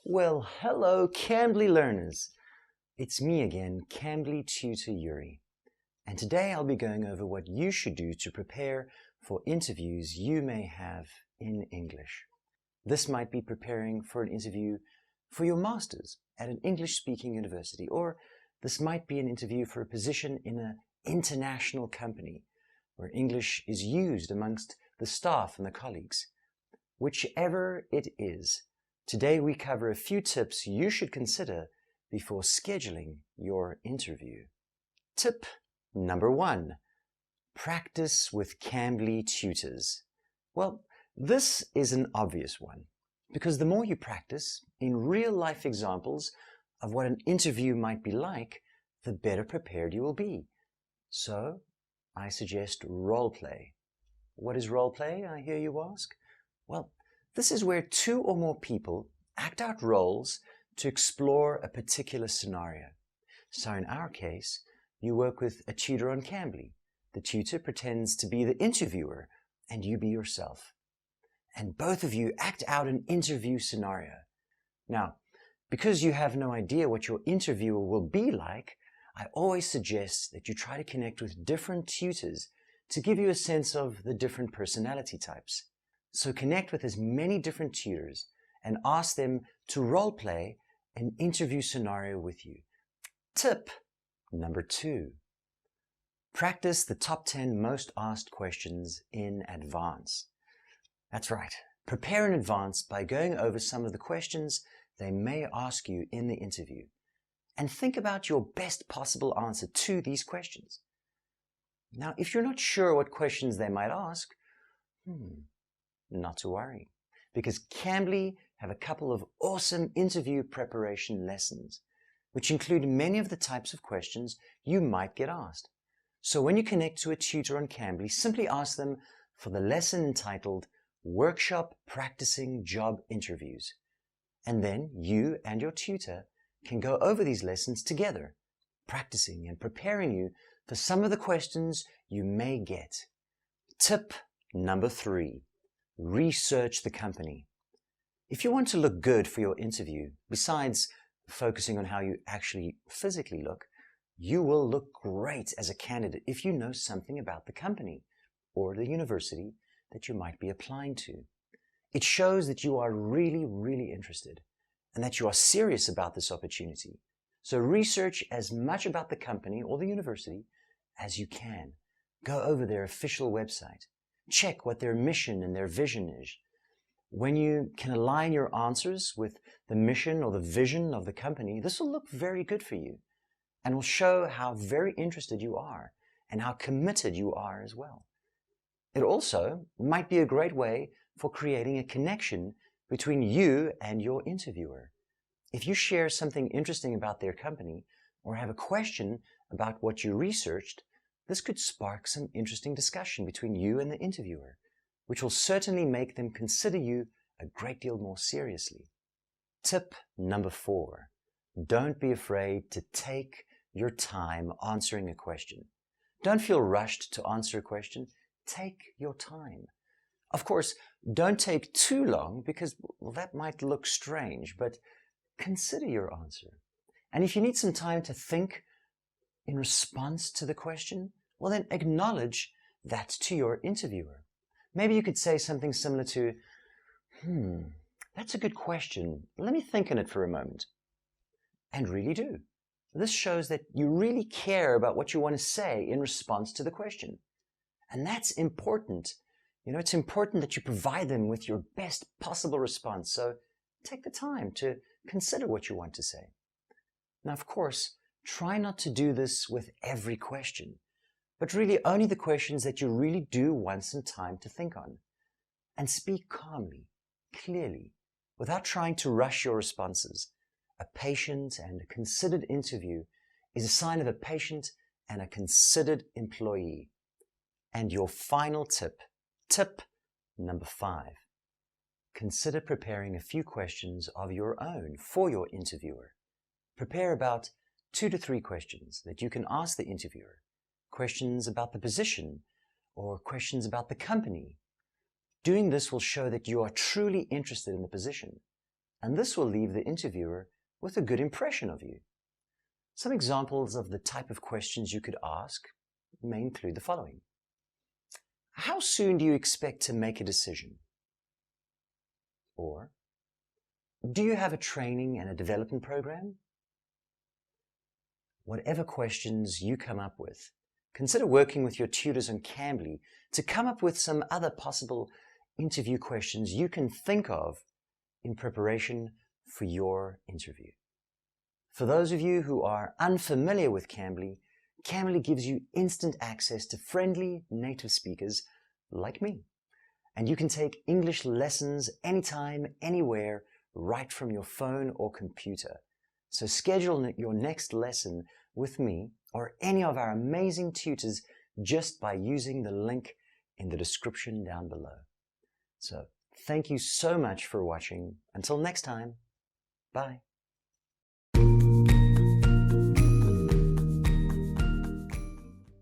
Well, hello, Cambly learners. It's me again, Cambly tutor Yuri. And today I'll be going over what you should do to prepare for interviews you may have in English. This might be preparing for an interview for your master's at an English-speaking university, or this might be an interview for a position in an international company where English is used amongst the staff and the colleagues. Whichever it is, today we cover a few tips you should consider before scheduling your interview. Tip number 1. Practice with Cambly tutors. Well, this is an obvious one, because the more you practice in real-life examples of what an interview might be like, the better prepared you will be. So, I suggest role play. What is role play, I hear you ask? Well, this is where 2 or more people act out roles to explore a particular scenario. So in our case, you work with a tutor on Cambly. The tutor pretends to be the interviewer and you be yourself. And both of you act out an interview scenario. Now, because you have no idea what your interviewer will be like, I always suggest that you try to connect with different tutors to give you a sense of the different personality types. So connect with as many different tutors and ask them to role play an interview scenario with you. Tip number 2. Practice the top 10 most asked questions in advance. That's right. Prepare in advance by going over some of the questions they may ask you in the interview. And think about your best possible answer to these questions. Now, if you're not sure what questions they might ask, not to worry, because Cambly have a couple of awesome interview preparation lessons, which include many of the types of questions you might get asked. So when you connect to a tutor on Cambly, simply ask them for the lesson entitled Workshop Practicing Job Interviews. And then you and your tutor can go over these lessons together, practicing and preparing you for some of the questions you may get. Tip number 3. Research the company. If you want to look good for your interview, besides focusing on how you actually physically look, you will look great as a candidate if you know something about the company or the university that you might be applying to. It shows that you are really interested and that you are serious about this opportunity. So research as much about the company or the university as you can. Go over their official website. Check what their mission and their vision is. When you can align your answers with the mission or the vision of the company, this will look very good for you and will show how very interested you are and how committed you are as well. It also might be a great way for creating a connection between you and your interviewer. If you share something interesting about their company or have a question about what you researched, this could spark some interesting discussion between you and the interviewer, which will certainly make them consider you a great deal more seriously. Tip number 4. Don't be afraid to take your time answering a question. Don't feel rushed to answer a question. Take your time. Of course, don't take too long because that might look strange, but consider your answer. And if you need some time to think in response to the question, well then acknowledge that to your interviewer. Maybe you could say something similar to, that's a good question. Let me think on it for a moment. And really do. This shows that you really care about what you want to say in response to the question. And that's important. You know, it's important that you provide them with your best possible response. So take the time to consider what you want to say. Now, of course, try not to do this with every question, but really only the questions that you really do want some time to think on. And speak calmly, clearly, without trying to rush your responses. A patient and a considered interview is a sign of a patient and a considered employee. And your final tip, tip number 5. Consider preparing a few questions of your own for your interviewer. Prepare about 2 to 3 questions that you can ask the interviewer. Questions about the position or questions about the company. Doing this will show that you are truly interested in the position and this will leave the interviewer with a good impression of you. Some examples of the type of questions you could ask may include the following. How soon do you expect to make a decision? Or, do you have a training and a development program? Whatever questions you come up with, consider working with your tutors on Cambly to come up with some other possible interview questions you can think of in preparation for your interview. For those of you who are unfamiliar with Cambly, Cambly gives you instant access to friendly native speakers like me. And you can take English lessons anytime, anywhere, right from your phone or computer. So schedule your next lesson with me or any of our amazing tutors just by using the link in the description down below. So thank you so much for watching. Until next time, bye.